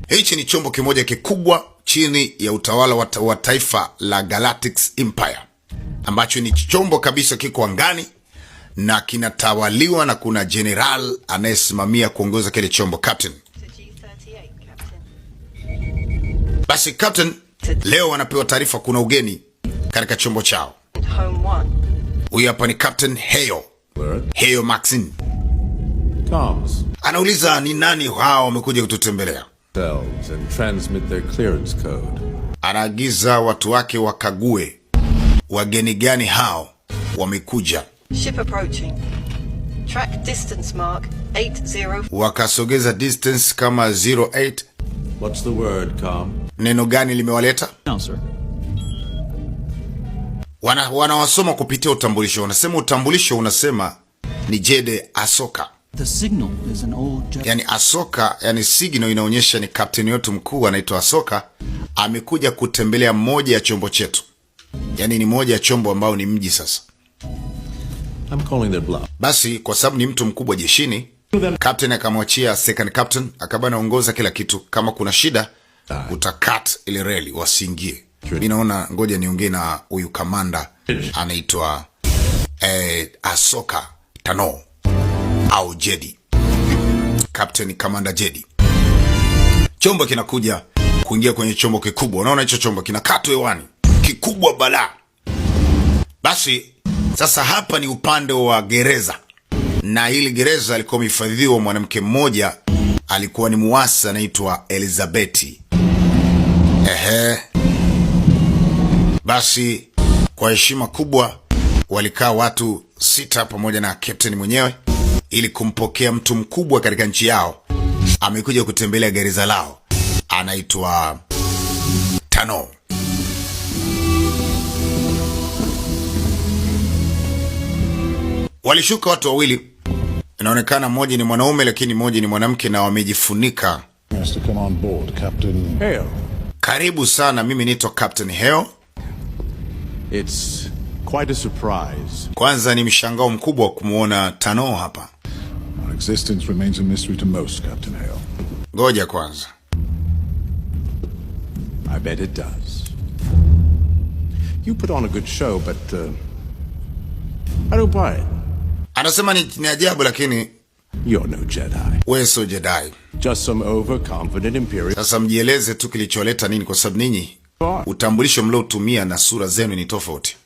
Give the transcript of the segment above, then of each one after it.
Hichi ni chombo kimoja kikubwa chini ya utawala wa taifa la Galactic Empire, ambacho ni chombo kabisa kiko angani na kinatawaliwa na kuna general anayesimamia kuongoza kile chombo, Captain. Basi Captain leo wanapewa taarifa kuna ugeni katika chombo chao. Huyu hapa ni Captain Heyo. Heyo Maxine. Anauliza ni nani hao wamekuja kututembelea. And transmit their clearance code. Anaagiza watu wake wakague wageni gani hao wamekuja. Ship approaching. Track distance mark 80. Wakasogeza distance kama 08. What's the word, Com? Neno gani limewaleta? No, sir. Wanawasoma kupitia utambulisho. Wanasema utambulisho unasema ni Jede Ahsoka. The signal is an old Yani Ahsoka, yani signal inaonyesha ni captain wetu mkuu anaitwa Ahsoka amekuja kutembelea moja ya chombo chetu. Yani ni moja ya chombo ambao ni mji sasa. I'm calling their bluff. Basi kwa sababu ni mtu mkubwa jeshini, captain akamwachia second captain akaba anaongoza kila kitu. Kama kuna shida utakat ile reli wasiingie. Mimi naona ngoja niongee na huyu kamanda anaitwa Ahsoka Tano au Jedi. Captain Commander Jedi. Chombo kinakuja kuingia kwenye chombo kikubwa. Unaona hicho chombo kinakatwa hewani. Kikubwa bala. Basi sasa hapa ni upande wa gereza. Na hili gereza alikuwa mhifadhiwa mwanamke mmoja, alikuwa ni muasi anaitwa Elizabeth. Basi kwa heshima kubwa walikaa watu 6 pamoja na captain mwenyewe ili kumpokea mtu mkubwa katika nchi yao. Amekuja kutembelea gereza lao. Anaitwa Tano. Walishuka watu wawili. Inaonekana mmoja ni mwanaume lakini mmoja ni mwanamke na wamejifunika. Come on board, Captain Heyo. Karibu sana, mimi naitwa Captain Heyo. It's quite a surprise. Kwanza ni mshangao mkubwa kumuona Tano hapa. Our existence remains a mystery to most, Captain Hale. Ngoja kwanza. I bet it does. You put on a good show, but I don't buy it. Anasema ni ajabu lakini You're no Jedi. wewe sio Jedi. Just some overconfident Imperial. Sasa mjieleze tu kilicholeta nini, kwa sababu ninyi utambulisho mliotumia na sura zenu ni tofauti.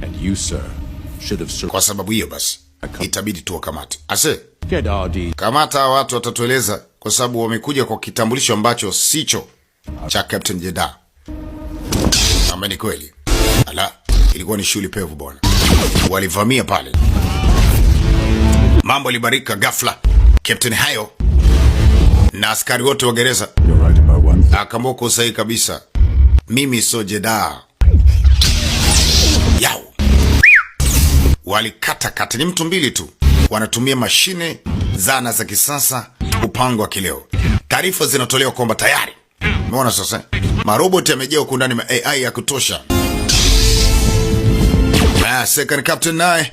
And you, sir, should have served. Kwa sababu hiyo basi itabidi tu wakamate. Ase, Get RD. kamata watu watatueleza, kwa sababu wamekuja kwa kitambulisho ambacho sicho cha Captain Jedi. Ama ni kweli? Ala, ilikuwa ni shuli pevu bwana. Walivamia pale. Mambo libarika ghafla. Captain Hayo na askari wote wa gereza. You're right about one thing. Akamoko sahi kabisa. Mimi so Jedi. Yao. Walikata kata, ni mtu mbili tu. Wanatumia mashine, zana za kisasa, upango wa kileo. Taarifa zinatolewa kwamba tayari. Umeona sasa? Maroboti yamejaa huko ndani, ma AI ya kutosha. Second captain naye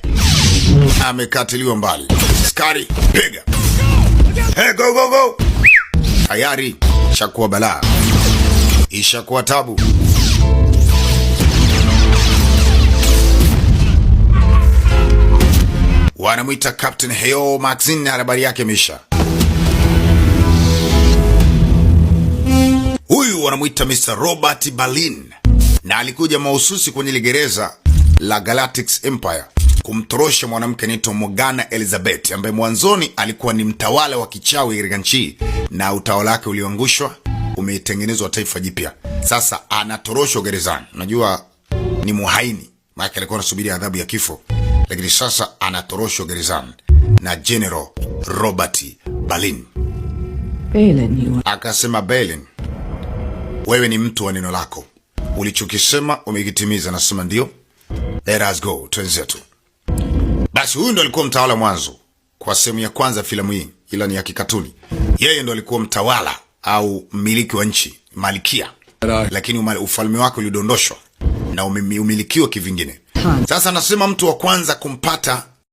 amekatiliwa mbali. Askari piga. Hey, go go go. Tayari ishakuwa balaa. Ishakuwa tabu. Wanamuita Captain Heyo Maxine na habari yake misha. Huyu wanamuita Mr. Robert Balin. Na alikuja mahususi kwenye ile gereza la Galactic Empire kumtorosha mwanamke anaitwa Morgana Elizabeth, ambaye mwanzoni alikuwa ni mtawala wa kichawi katika nchi na utawala wake ulioangushwa, umetengenezwa taifa jipya. Sasa anatoroshwa gerezani. Unajua ni muhaini, maana alikuwa anasubiri adhabu ya kifo. Lakini sasa anatoroshwa gerezani na General Robert Balin. Akasema, Balin, wewe ni mtu wa neno lako. Ulichokisema umekitimiza. Nasema ndio. Let us go, twenzetu. Basi huyu ndo alikuwa mtawala mwanzo kwa sehemu ya kwanza filamu hii, ila ni ya kikatuni. Yeye ndo alikuwa mtawala au mmiliki wa nchi, malikia. Lakini ufalme wake ulidondoshwa na umilikiwa kivingine. Sasa nasema mtu wa kwanza kumpata